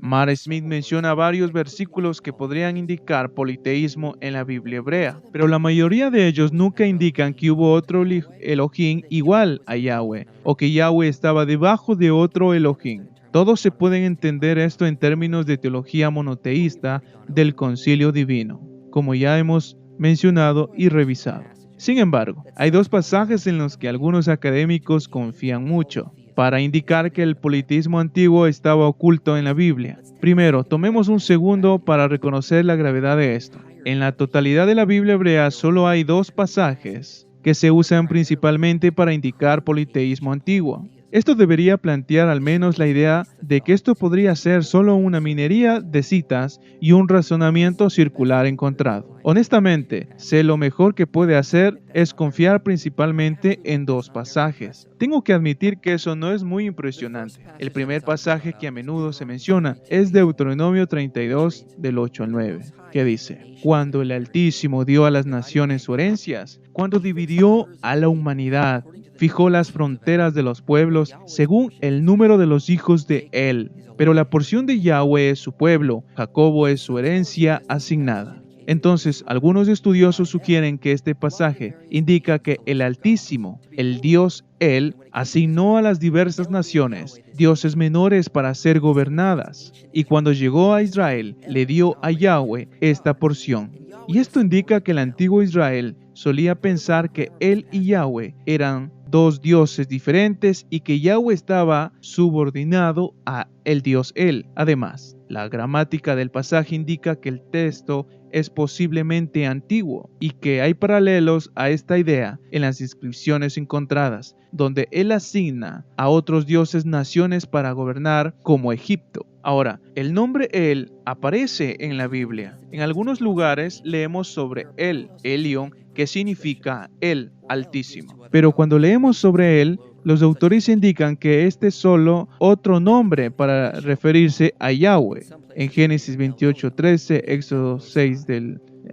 Mar Smith menciona varios versículos que podrían indicar politeísmo en la Biblia hebrea, pero la mayoría de ellos nunca indican que hubo otro Elohim igual a Yahweh, o que Yahweh estaba debajo de otro Elohim. Todos se pueden entender esto en términos de teología monoteísta del concilio divino, como ya hemos mencionado y revisado. Sin embargo, hay dos pasajes en los que algunos académicos confían mucho para indicar que el politeísmo antiguo estaba oculto en la Biblia. Primero, tomemos un segundo para reconocer la gravedad de esto. En la totalidad de la Biblia hebrea solo hay dos pasajes que se usan principalmente para indicar politeísmo antiguo. Esto debería plantear al menos la idea de que esto podría ser solo una minería de citas y un razonamiento circular encontrado. Honestamente, sé lo mejor que puede hacer es confiar principalmente en dos pasajes. Tengo que admitir que eso no es muy impresionante. El primer pasaje que a menudo se menciona es Deuteronomio 32 del 8 al 9, que dice: Cuando el Altísimo dio a las naciones su herencias, cuando dividió a la humanidad, fijó las fronteras de los pueblos según el número de los hijos de él. Pero la porción de Yahweh es su pueblo, Jacobo es su herencia asignada. Entonces, algunos estudiosos sugieren que este pasaje indica que el Altísimo, el Dios Él, asignó a las diversas naciones dioses menores para ser gobernadas, y cuando llegó a Israel, le dio a Yahweh esta porción. Y esto indica que el antiguo Israel solía pensar que él y Yahweh eran dos dioses diferentes y que Yahweh estaba subordinado a el Dios Él. Además, la gramática del pasaje indica que el texto es posiblemente antiguo y que hay paralelos a esta idea en las inscripciones encontradas, donde Él asigna a otros dioses naciones para gobernar como Egipto. Ahora, el nombre Él aparece en la Biblia. En algunos lugares leemos sobre Él, Elión, que significa el Altísimo. Pero cuando leemos sobre él, los autores indican que este es solo otro nombre para referirse a Yahweh. En Génesis 28:13, Éxodo 6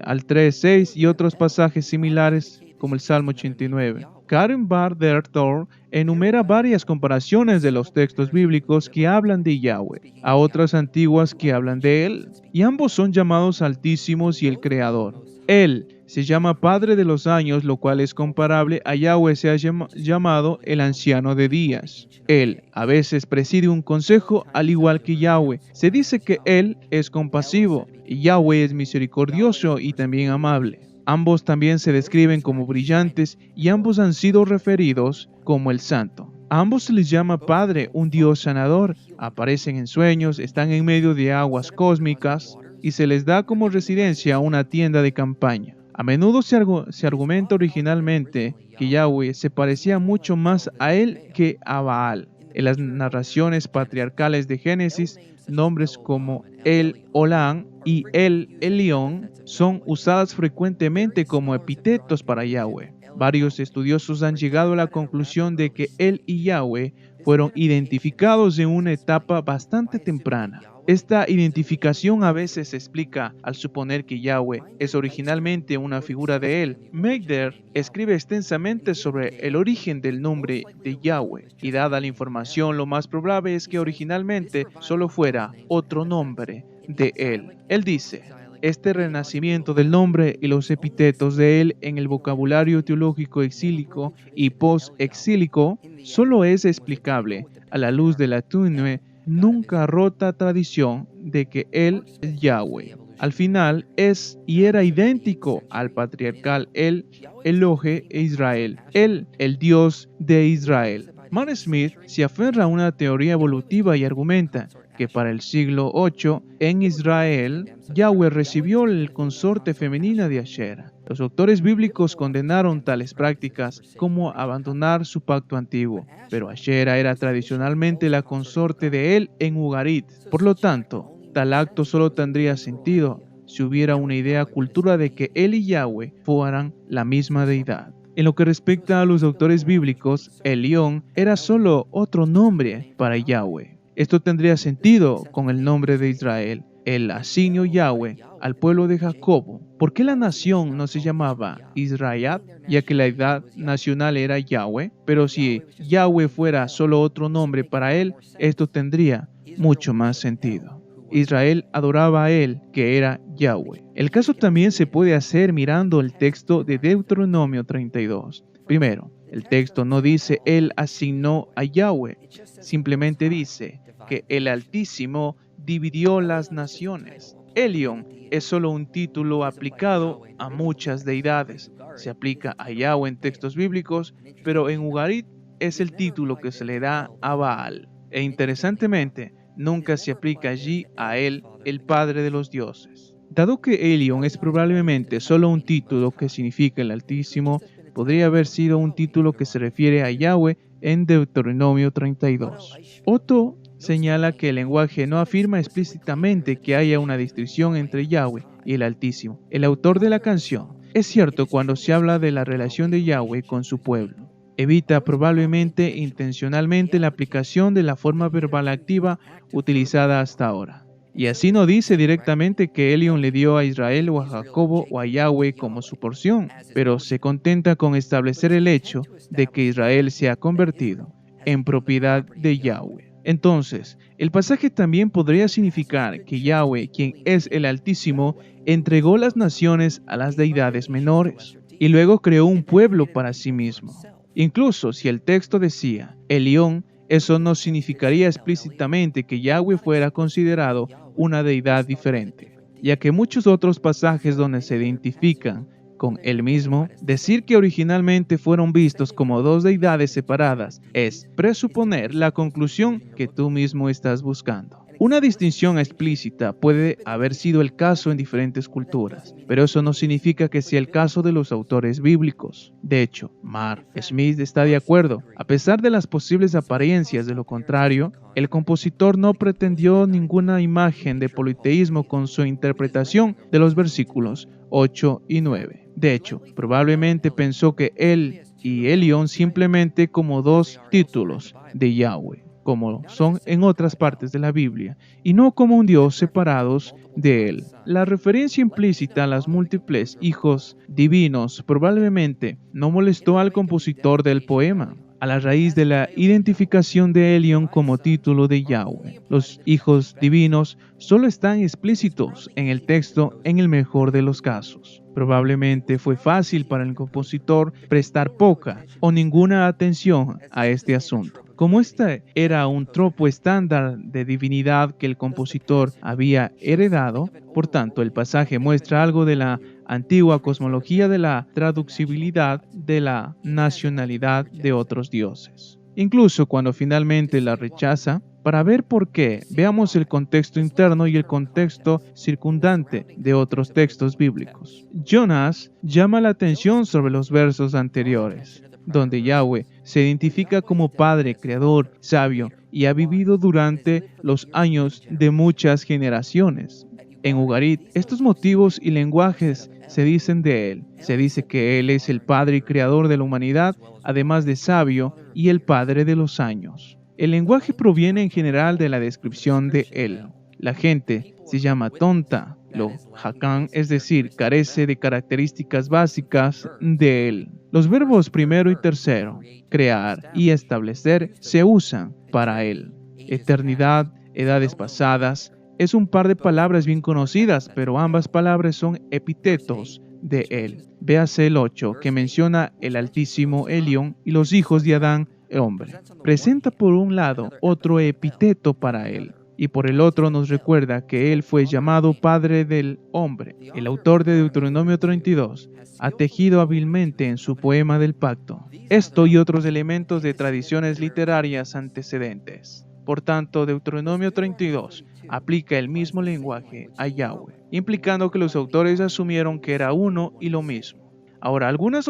al 3:6 y otros pasajes similares como el Salmo 89. Karen Barr der Thor enumera varias comparaciones de los textos bíblicos que hablan de Yahweh a otras antiguas que hablan de él, y ambos son llamados Altísimos y el Creador. Él se llama Padre de los años, lo cual es comparable a Yahweh se ha llamado el Anciano de días. Él a veces preside un consejo al igual que Yahweh. Se dice que Él es compasivo y Yahweh es misericordioso y también amable. Ambos también se describen como brillantes y ambos han sido referidos como el Santo. A ambos se les llama Padre, un Dios sanador. Aparecen en sueños, están en medio de aguas cósmicas y se les da como residencia una tienda de campaña. A menudo se argumenta originalmente que Yahweh se parecía mucho más a él que a Baal. En las narraciones patriarcales de Génesis, nombres como El Olam y El Elión son usadas frecuentemente como epítetos para Yahweh. Varios estudiosos han llegado a la conclusión de que él y Yahweh fueron identificados en una etapa bastante temprana. Esta identificación a veces se explica al suponer que Yahweh es originalmente una figura de él. Megder escribe extensamente sobre el origen del nombre de Yahweh, y dada la información, lo más probable es que originalmente solo fuera otro nombre de él. Él dice: este renacimiento del nombre y los epítetos de él en el vocabulario teológico exílico y post-exílico solo es explicable a la luz de la tenue, nunca rota tradición de que él es Yahweh. Al final es y era idéntico al patriarcal el Elohe e Israel, el Dios de Israel. Mark Smith se aferra a una teoría evolutiva y argumenta que para el siglo VIII en Israel, Yahweh recibió el consorte femenina de Asherah. Los autores bíblicos condenaron tales prácticas como abandonar su pacto antiguo, pero Asherah era tradicionalmente la consorte de él en Ugarit. Por lo tanto, tal acto solo tendría sentido si hubiera una idea cultura de que él y Yahweh fueran la misma deidad. En lo que respecta a los autores bíblicos, Elión era solo otro nombre para Yahweh. Esto tendría sentido con el nombre de Israel. El asignó Yahweh al pueblo de Jacobo. ¿Por qué la nación no se llamaba Israel, ya que la edad nacional era Yahweh? Pero si Yahweh fuera solo otro nombre para él, esto tendría mucho más sentido. Israel adoraba a él, que era Yahweh. El caso también se puede hacer mirando el texto de Deuteronomio 32. Primero, el texto no dice él asignó a Yahweh, simplemente dice que el Altísimo dividió las naciones. Elión es solo un título aplicado a muchas deidades. Se aplica a Yahweh en textos bíblicos, pero en Ugarit es el título que se le da a Baal. E interesantemente, nunca se aplica allí a él, el Padre de los dioses. Dado que Elión es probablemente solo un título que significa el Altísimo, podría haber sido un título que se refiere a Yahweh en Deuteronomio 32. Otto señala que el lenguaje no afirma explícitamente que haya una distinción entre Yahweh y el Altísimo. El autor de la canción es cierto cuando se habla de la relación de Yahweh con su pueblo. Evita probablemente intencionalmente la aplicación de la forma verbal activa utilizada hasta ahora. Y así no dice directamente que Elión le dio a Israel o a Jacobo o a Yahweh como su porción, pero se contenta con establecer el hecho de que Israel se ha convertido en propiedad de Yahweh. Entonces, el pasaje también podría significar que Yahweh, quien es el Altísimo, entregó las naciones a las deidades menores y luego creó un pueblo para sí mismo. Incluso si el texto decía Elión, eso no significaría explícitamente que Yahweh fuera considerado una deidad diferente, ya que muchos otros pasajes donde se identifican con él mismo, decir que originalmente fueron vistos como dos deidades separadas es presuponer la conclusión que tú mismo estás buscando. Una distinción explícita puede haber sido el caso en diferentes culturas, pero eso no significa que sea el caso de los autores bíblicos. De hecho, Mark Smith está de acuerdo. A pesar de las posibles apariencias de lo contrario, el compositor no pretendió ninguna imagen de politeísmo con su interpretación de los versículos 8 y 9. De hecho, probablemente pensó que él y Elión simplemente como dos títulos de Yahweh, como son en otras partes de la Biblia, y no como un Dios separados de él. La referencia implícita a los múltiples hijos divinos probablemente no molestó al compositor del poema, a la raíz de la identificación de Elión como título de Yahweh. Los hijos divinos solo están explícitos en el texto en el mejor de los casos. Probablemente fue fácil para el compositor prestar poca o ninguna atención a este asunto. Como este era un tropo estándar de divinidad que el compositor había heredado, por tanto el pasaje muestra algo de la antigua cosmología de la traducibilidad de la nacionalidad de otros dioses. Incluso cuando finalmente la rechaza, para ver por qué, veamos el contexto interno y el contexto circundante de otros textos bíblicos. Jonás llama la atención sobre los versos anteriores, donde Yahweh se identifica como Padre, Creador, Sabio y ha vivido durante los años de muchas generaciones. En Ugarit, estos motivos y lenguajes se dicen de él. Se dice que él es el Padre y Creador de la humanidad, además de sabio y el Padre de los años. El lenguaje proviene en general de la descripción de él. La gente se llama tonta, lo jacán, es decir, carece de características básicas de él. Los verbos primero y tercero, crear y establecer, se usan para él. Eternidad, edades pasadas, es un par de palabras bien conocidas, pero ambas palabras son epítetos de él. Véase el 8, que menciona el Altísimo Elión y los hijos de Adán, el hombre. Presenta por un lado otro epíteto para él, y por el otro nos recuerda que él fue llamado Padre del hombre. El autor de Deuteronomio 32 ha tejido hábilmente en su poema del pacto esto y otros elementos de tradiciones literarias antecedentes. Por tanto, Deuteronomio 32 aplica el mismo lenguaje a Yahweh, implicando que los autores asumieron que era uno y lo mismo. Ahora, algunos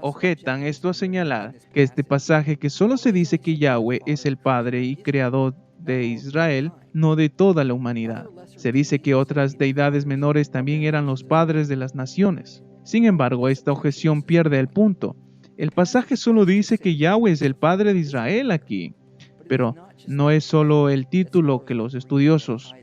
objetan esto a señalar que este pasaje que solo se dice que Yahweh es el Padre y Creador de Israel, no de toda la humanidad. Se dice que otras deidades menores también eran los padres de las naciones. Sin embargo, esta objeción pierde el punto. El pasaje solo dice que Yahweh es el Padre de Israel aquí, pero no es solo el título que los estudiosos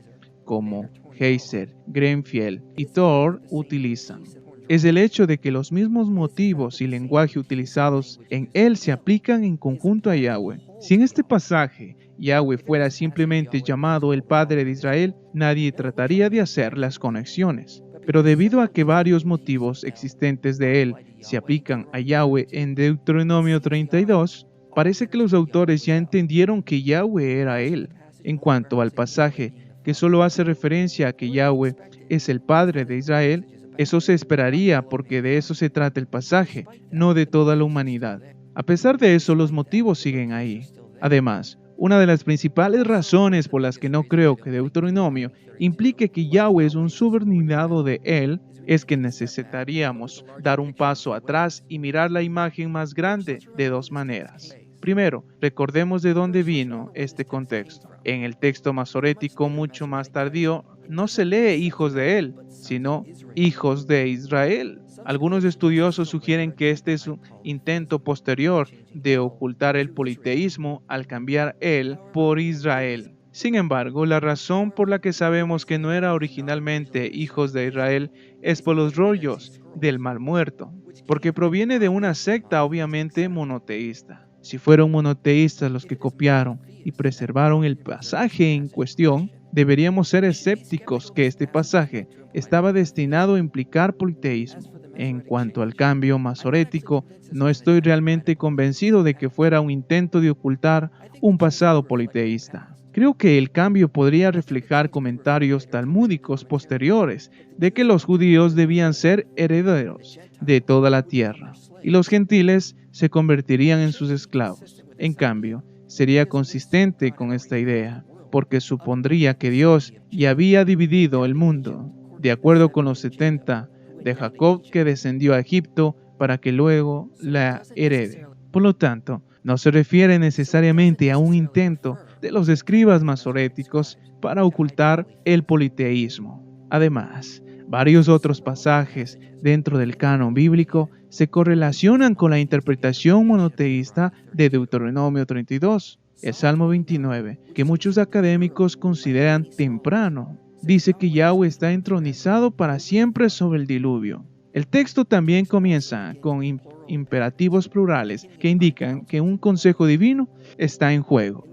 como Heiser, Greenfield y Thor utilizan. es el hecho de que los mismos motivos y lenguaje utilizados en él se aplican en conjunto a Yahweh. Si en este pasaje Yahweh fuera simplemente llamado el Padre de Israel, nadie trataría de hacer las conexiones. Pero debido a que varios motivos existentes de él se aplican a Yahweh en Deuteronomio 32, parece que los autores ya entendieron que Yahweh era él. En cuanto al pasaje que solo hace referencia a que Yahweh es el Padre de Israel, eso se esperaría porque de eso se trata el pasaje, no de toda la humanidad. A pesar de eso, los motivos siguen ahí. Además, una de las principales razones por las que no creo que Deuteronomio implique que Yahweh es un subordinado de él es que necesitaríamos dar un paso atrás y mirar la imagen más grande de dos maneras. Primero, recordemos de dónde vino este contexto. En el texto masorético mucho más tardío, no se lee hijos de él, sino hijos de Israel. Algunos estudiosos sugieren que este es un intento posterior de ocultar el politeísmo al cambiar él por Israel. Sin embargo, la razón por la que sabemos que no era originalmente hijos de Israel es por los rollos del mal muerto, porque proviene de una secta obviamente monoteísta. Si fueron monoteístas los que copiaron y preservaron el pasaje en cuestión, deberíamos ser escépticos que este pasaje estaba destinado a implicar politeísmo. En cuanto al cambio masorético, no estoy realmente convencido de que fuera un intento de ocultar un pasado politeísta. Creo que el cambio podría reflejar comentarios talmúdicos posteriores de que los judíos debían ser herederos de toda la tierra y los gentiles se convertirían en sus esclavos. En cambio, sería consistente con esta idea, porque supondría que Dios ya había dividido el mundo, de acuerdo con los 70 de Jacob que descendió a Egipto para que luego la herede. Por lo tanto, no se refiere necesariamente a un intento de los escribas masoréticos para ocultar el politeísmo. Además, varios otros pasajes dentro del canon bíblico se correlacionan con la interpretación monoteísta de Deuteronomio 32. El Salmo 29, que muchos académicos consideran temprano, dice que Yahweh está entronizado para siempre sobre el diluvio. El texto también comienza con imperativos plurales que indican que un consejo divino está en juego.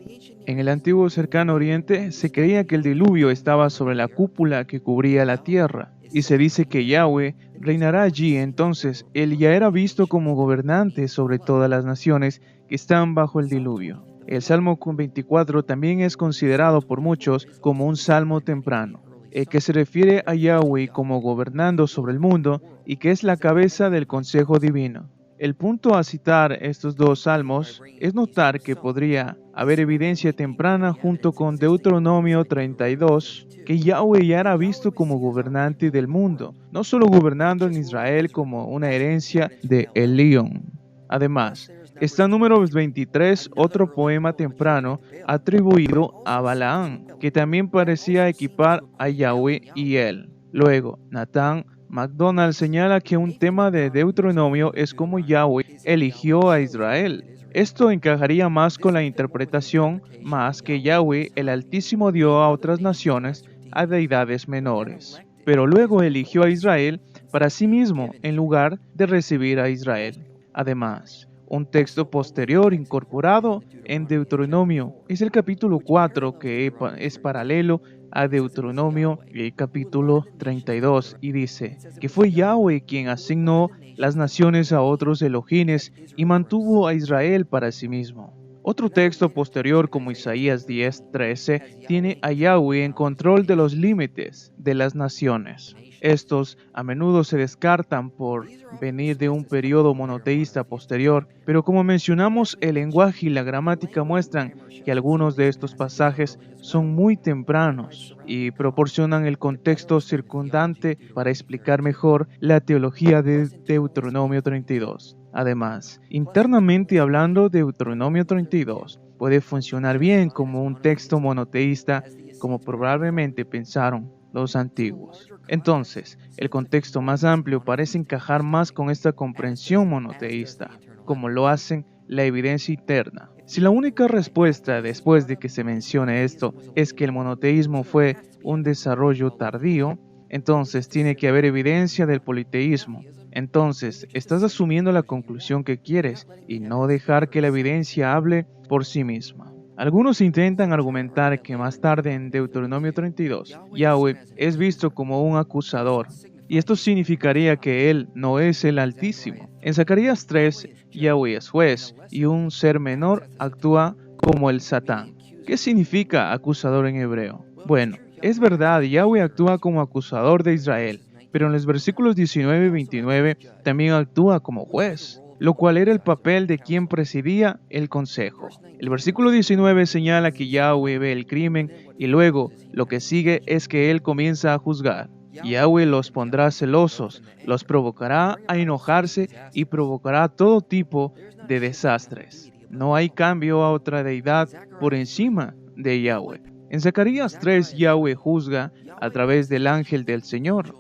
En el antiguo cercano oriente se creía que el diluvio estaba sobre la cúpula que cubría la tierra, y se dice que Yahweh reinará allí. Entonces él ya era visto como gobernante sobre todas las naciones que están bajo el diluvio. El Salmo 24 también es considerado por muchos como un salmo temprano, que se refiere a Yahweh como gobernando sobre el mundo y que es la cabeza del consejo divino. El punto a citar estos dos salmos es notar que podría haber evidencia temprana junto con Deuteronomio 32, que Yahweh ya era visto como gobernante del mundo, no solo gobernando en Israel como una herencia de Elión. Además, está Números 23, otro poema temprano atribuido a Balaam, que también parecía equipar a Yahweh y él. Luego, Nathan MacDonald señala que un tema de Deuteronomio es como Yahweh eligió a Israel. Esto encajaría más con la interpretación más que Yahweh el Altísimo dio a otras naciones a deidades menores, pero luego eligió a Israel para sí mismo en lugar de recibir a Israel. Además, un texto posterior incorporado en Deuteronomio es el capítulo 4, que es paralelo a Deuteronomio capítulo 32 y dice que fue Yahweh quien asignó las naciones a otros Elohines y mantuvo a Israel para sí mismo. Otro texto posterior como Isaías 10:13 tiene a Yahweh en control de los límites de las naciones. Estos a menudo se descartan por venir de un periodo monoteísta posterior, pero como mencionamos, el lenguaje y la gramática muestran que algunos de estos pasajes son muy tempranos y proporcionan el contexto circundante para explicar mejor la teología de Deuteronomio 32. Además, internamente hablando, Deuteronomio 32 puede funcionar bien como un texto monoteísta, como probablemente pensaron los antiguos. Entonces, el contexto más amplio parece encajar más con esta comprensión monoteísta, como lo hacen la evidencia interna. Si la única respuesta después de que se mencione esto es que el monoteísmo fue un desarrollo tardío, Entonces tiene que haber evidencia del politeísmo. Entonces, estás asumiendo la conclusión que quieres y no dejar que la evidencia hable por sí misma. Algunos intentan argumentar que más tarde en Deuteronomio 32, Yahweh es visto como un acusador, y esto significaría que Él no es el Altísimo. En Zacarías 3, Yahweh es juez, y un ser menor actúa como el Satán. ¿Qué significa acusador en hebreo? Bueno, es verdad, Yahweh actúa como acusador de Israel, pero en los versículos 19 y 29 también actúa como juez, lo cual era el papel de quien presidía el consejo. El versículo 19 señala que Yahweh ve el crimen y luego lo que sigue es que Él comienza a juzgar. Yahweh los pondrá celosos, los provocará a enojarse y provocará todo tipo de desastres. No hay cambio a otra deidad por encima de Yahweh. En Zacarías 3, Yahweh juzga a través del ángel del Señor,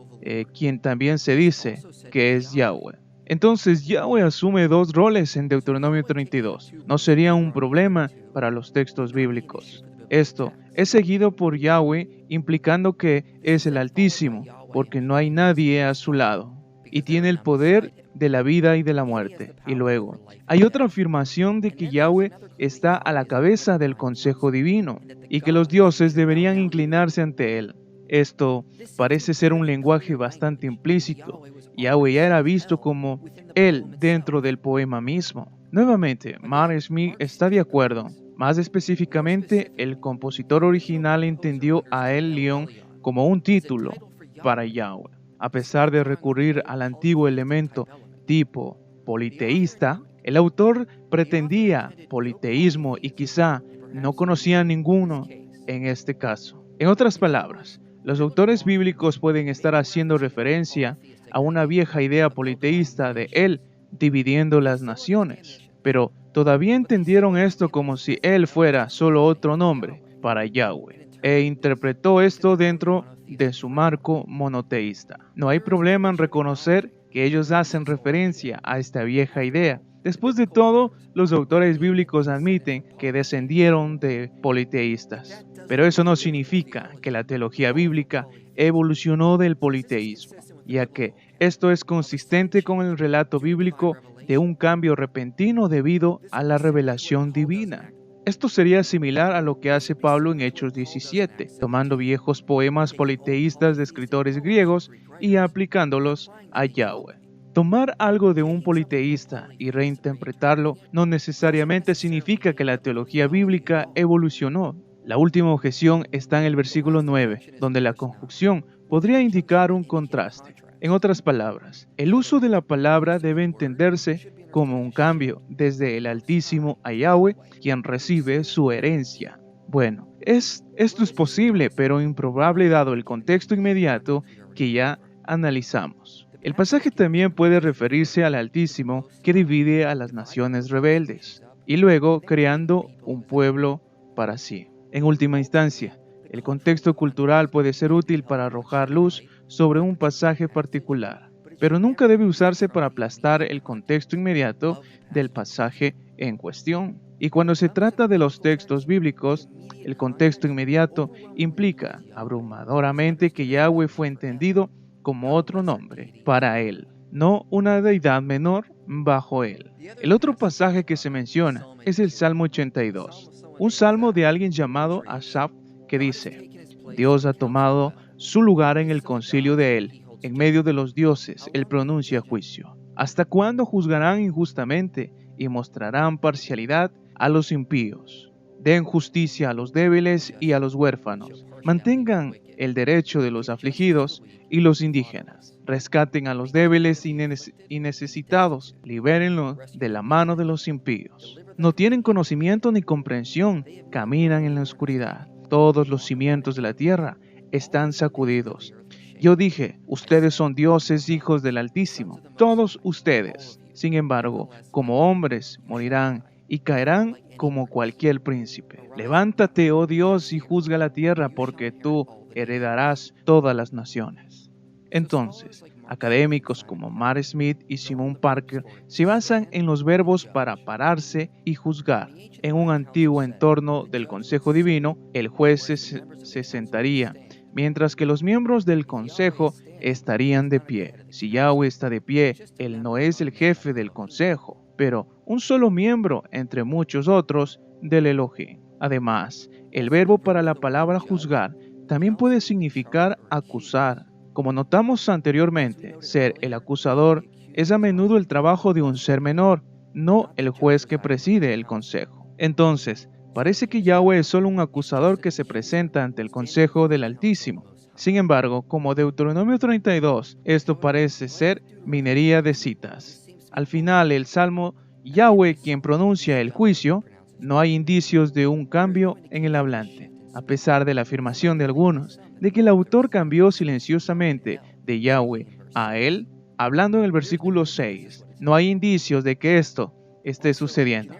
quien también se dice que es Yahweh. Entonces Yahweh asume dos roles en Deuteronomio 32. No sería un problema para los textos bíblicos. Esto es seguido por Yahweh, implicando que es el Altísimo, porque no hay nadie a su lado, y tiene el poder de la vida y de la muerte. Y luego, hay otra afirmación de que Yahweh está a la cabeza del consejo divino, y que los dioses deberían inclinarse ante él. Esto parece ser un lenguaje bastante implícito. Yahweh ya era visto como él dentro del poema mismo. Nuevamente, Mark Smith está de acuerdo. Más específicamente, el compositor original entendió a El León como un título para Yahweh. A pesar de recurrir al antiguo elemento tipo politeísta, el autor pretendía politeísmo y quizá no conocía ninguno en este caso. En otras palabras, los autores bíblicos pueden estar haciendo referencia a una vieja idea politeísta de Él dividiendo las naciones, pero todavía entendieron esto como si Él fuera solo otro nombre para Yahweh, e interpretó esto dentro de su marco monoteísta. No hay problema en reconocer que ellos hacen referencia a esta vieja idea. Después de todo, los autores bíblicos admiten que descendieron de politeístas, pero eso no significa que la teología bíblica evolucionó del politeísmo, ya que esto es consistente con el relato bíblico de un cambio repentino debido a la revelación divina. Esto sería similar a lo que hace Pablo en Hechos 17, tomando viejos poemas politeístas de escritores griegos y aplicándolos a Yahweh. Tomar algo de un politeísta y reinterpretarlo no necesariamente significa que la teología bíblica evolucionó. La última objeción está en el versículo 9, donde la conjunción podría indicar un contraste. En otras palabras, el uso de la palabra debe entenderse como un cambio desde el Altísimo a Yahweh, quien recibe su herencia. Bueno, esto es posible, pero improbable dado el contexto inmediato que ya analizamos. El pasaje también puede referirse al Altísimo que divide a las naciones rebeldes y luego creando un pueblo para sí. En última instancia, el contexto cultural puede ser útil para arrojar luz sobre un pasaje particular, pero nunca debe usarse para aplastar el contexto inmediato del pasaje en cuestión. Y cuando se trata de los textos bíblicos, el contexto inmediato implica abrumadoramente que Yahweh fue entendido como otro nombre para él, no una deidad menor bajo él. El otro pasaje que se menciona es el Salmo 82, un salmo de alguien llamado Asaf que dice: Dios ha tomado su lugar en el concilio de él, en medio de los dioses, él pronuncia juicio. ¿Hasta cuándo juzgarán injustamente y mostrarán parcialidad a los impíos? Den justicia a los débiles y a los huérfanos. Mantengan el derecho de los afligidos y los indígenas. Rescaten a los débiles y necesitados. Libérenlos de la mano de los impíos. No tienen conocimiento ni comprensión. Caminan en la oscuridad. Todos los cimientos de la tierra están sacudidos. Yo dije, ustedes son dioses, hijos del Altísimo, todos ustedes. Sin embargo, como hombres morirán y caerán como cualquier príncipe. Levántate, oh Dios, y juzga la tierra, porque tú heredarás todas las naciones. Entonces, académicos como Mark Smith y Simon Parker se basan en los verbos para pararse y juzgar. En un antiguo entorno del consejo divino, el juez se sentaría mientras que los miembros del consejo estarían de pie. Si Yahweh está de pie, Él no es el jefe del consejo, pero un solo miembro entre muchos otros del Elohim. Además, el verbo para la palabra juzgar también puede significar acusar. Como notamos anteriormente, ser el acusador es a menudo el trabajo de un ser menor, no el juez que preside el consejo. Entonces, parece que Yahweh es solo un acusador que se presenta ante el consejo del Altísimo. Sin embargo, como Deuteronomio 32, esto parece ser minería de citas. Al final, el Salmo, Yahweh quien pronuncia el juicio, no hay indicios de un cambio en el hablante, a pesar de la afirmación de algunos de que el autor cambió silenciosamente de Yahweh a él, hablando en el versículo 6. No hay indicios de que esto esté sucediendo.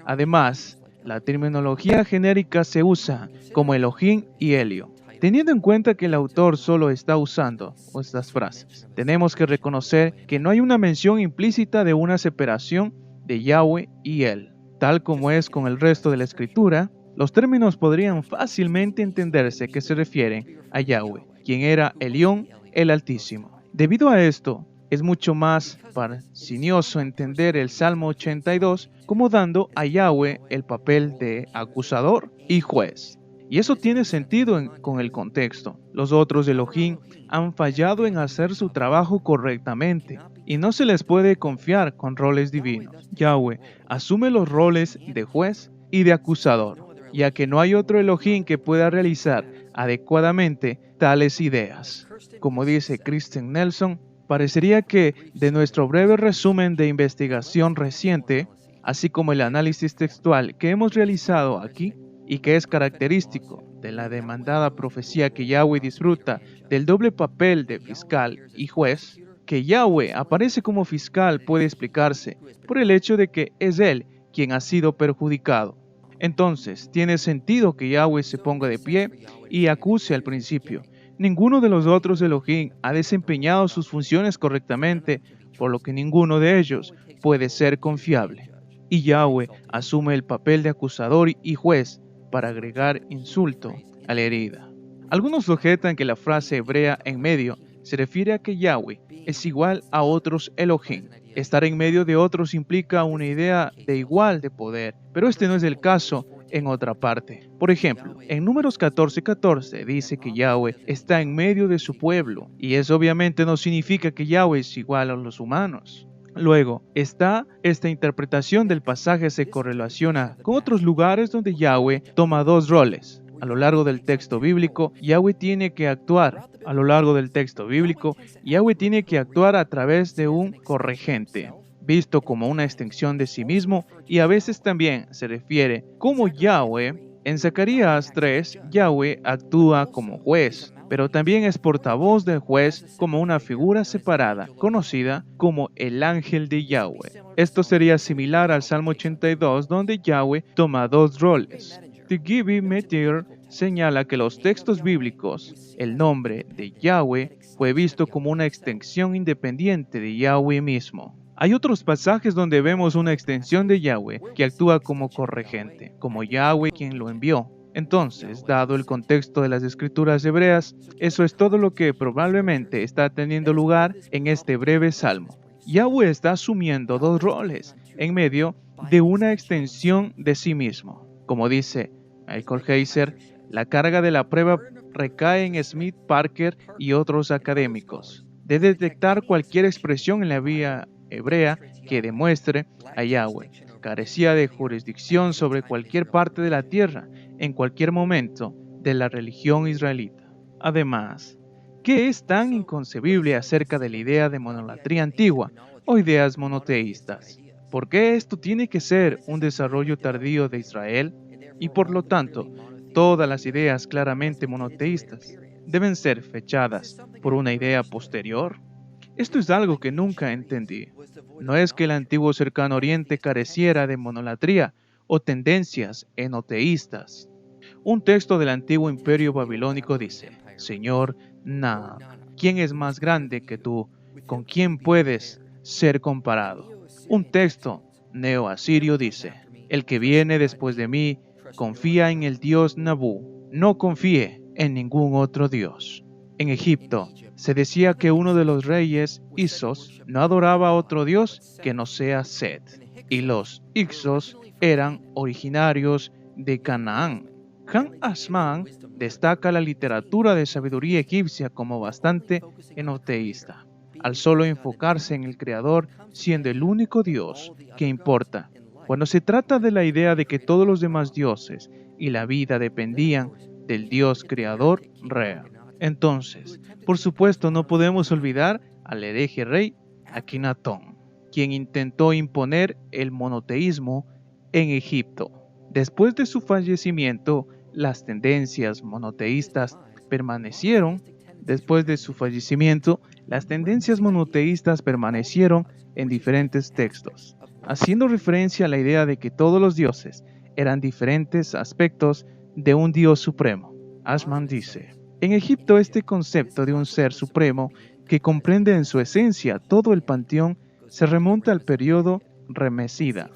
Además, la terminología genérica se usa como Elohim y Helio. Teniendo en cuenta que el autor solo está usando estas frases, tenemos que reconocer que no hay una mención implícita de una separación de Yahweh y Él. Tal como es con el resto de la escritura, los términos podrían fácilmente entenderse que se refieren a Yahweh, quien era Elión, el Altísimo. Debido a esto, es mucho más farcinioso entender el Salmo 82 como dando a Yahweh el papel de acusador y juez. Y eso tiene sentido con el contexto. Los otros Elohim han fallado en hacer su trabajo correctamente y no se les puede confiar con roles divinos. Yahweh asume los roles de juez y de acusador, ya que no hay otro Elohim que pueda realizar adecuadamente tales ideas. Como dice Kristen Nelson, parecería que de nuestro breve resumen de investigación reciente, así como el análisis textual que hemos realizado aquí, y que es característico de la demandada profecía que Yahweh disfruta del doble papel de fiscal y juez, que Yahweh aparece como fiscal puede explicarse por el hecho de que es Él quien ha sido perjudicado. Entonces, tiene sentido que Yahweh se ponga de pie y acuse al principio. Ninguno de los otros Elohim ha desempeñado sus funciones correctamente, por lo que ninguno de ellos puede ser confiable. Y Yahweh asume el papel de acusador y juez para agregar insulto a la herida. Algunos objetan que la frase hebrea en medio se refiere a que Yahweh es igual a otros Elohim. Estar en medio de otros implica una idea de igual de poder, pero este no es el caso en otra parte. Por ejemplo, en Números 14:14 dice que Yahweh está en medio de su pueblo, y eso obviamente no significa que Yahweh es igual a los humanos. Luego, esta interpretación del pasaje se correlaciona con otros lugares donde Yahweh toma dos roles. A lo largo del texto bíblico, Yahweh tiene que actuar. A lo largo del texto bíblico, Yahweh tiene que actuar a través de un corregente, visto como una extensión de sí mismo, y a veces también se refiere como Yahweh. En Zacarías 3, Yahweh actúa como juez, pero también es portavoz del juez como una figura separada, conocida como el ángel de Yahweh. Esto sería similar al Salmo 82, donde Yahweh toma dos roles. The Gibi Metir señala que los textos bíblicos, el nombre de Yahweh fue visto como una extensión independiente de Yahweh mismo. Hay otros pasajes donde vemos una extensión de Yahweh que actúa como corregente, como Yahweh quien lo envió. Entonces, dado el contexto de las escrituras hebreas, eso es todo lo que probablemente está teniendo lugar en este breve salmo. Yahweh está asumiendo dos roles en medio de una extensión de sí mismo. Como dice Michael Heiser, la carga de la prueba recae en Smith, Parker y otros académicos de detectar cualquier expresión en la vía hebrea que demuestre a Yahweh carecía de jurisdicción sobre cualquier parte de la tierra en cualquier momento de la religión israelita. Además, ¿qué es tan inconcebible acerca de la idea de monolatría antigua o ideas monoteístas? ¿Por qué esto tiene que ser un desarrollo tardío de Israel? Y por lo tanto, todas las ideas claramente monoteístas deben ser fechadas por una idea posterior. Esto es algo que nunca entendí. No es que el antiguo cercano oriente careciera de monolatría o tendencias enoteístas. Un texto del antiguo imperio babilónico dice, Señor Naam, ¿quién es más grande que tú? ¿Con quién puedes ser comparado? Un texto neoasirio dice, el que viene después de mí confía en el dios Nabú. No confíe en ningún otro dios. En Egipto, se decía que uno de los reyes, Isos, no adoraba a otro dios que no sea Set, y los Ixos eran originarios de Canaán. Khan Asman destaca la literatura de sabiduría egipcia como bastante enoteísta, al solo enfocarse en el creador siendo el único dios que importa. Cuando se trata de la idea de que todos los demás dioses y la vida dependían del dios creador Re. Entonces, por supuesto, no podemos olvidar al hereje rey Akenatón, quien intentó imponer el monoteísmo en Egipto. Después de su fallecimiento, las tendencias monoteístas permanecieron. Después de su fallecimiento, las tendencias monoteístas permanecieron en diferentes textos, haciendo referencia a la idea de que todos los dioses eran diferentes aspectos de un dios supremo. Asman dice: en Egipto, este concepto de un ser supremo que comprende en su esencia todo el panteón se remonta al periodo Remesida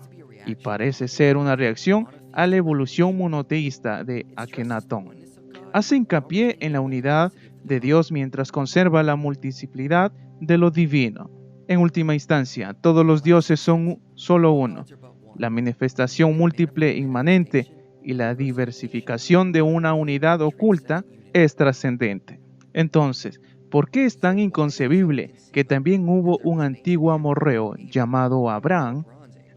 y parece ser una reacción a la evolución monoteísta de Akenatón. Hace hincapié en la unidad de Dios mientras conserva la multiplicidad de lo divino. En última instancia, todos los dioses son solo uno. La manifestación múltiple inmanente y la diversificación de una unidad oculta es trascendente. Entonces, ¿por qué es tan inconcebible que también hubo un antiguo amorreo llamado Abraham,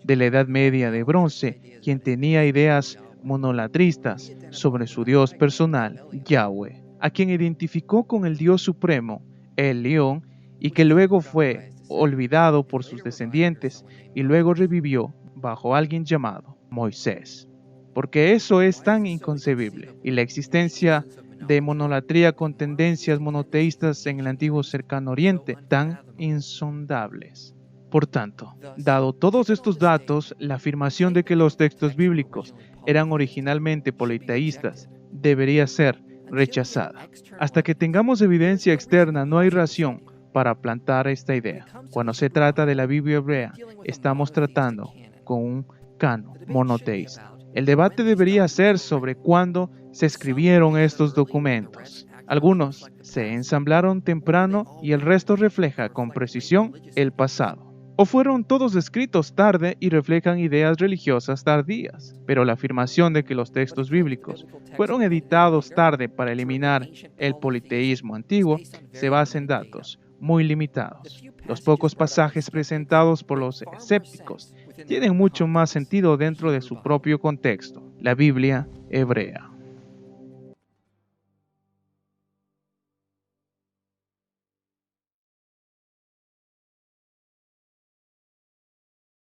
de la Edad Media de Bronce, quien tenía ideas monolatristas sobre su Dios personal, Yahweh, a quien identificó con el Dios Supremo, el León, y que luego fue olvidado por sus descendientes y luego revivió bajo alguien llamado Moisés? Porque eso es tan inconcebible, y la existencia de monolatría con tendencias monoteístas en el antiguo cercano oriente tan insondables. Por tanto, dado todos estos datos, la afirmación de que los textos bíblicos eran originalmente politeístas debería ser rechazada. Hasta que tengamos evidencia externa, no hay razón para plantar esta idea. Cuando se trata de la Biblia hebrea, estamos tratando con un canon monoteísta. El debate debería ser sobre cuándo se escribieron estos documentos. Algunos se ensamblaron temprano y el resto refleja con precisión el pasado. O fueron todos escritos tarde y reflejan ideas religiosas tardías. Pero la afirmación de que los textos bíblicos fueron editados tarde para eliminar el politeísmo antiguo se basa en datos muy limitados. Los pocos pasajes presentados por los escépticos tienen mucho más sentido dentro de su propio contexto, la Biblia hebrea.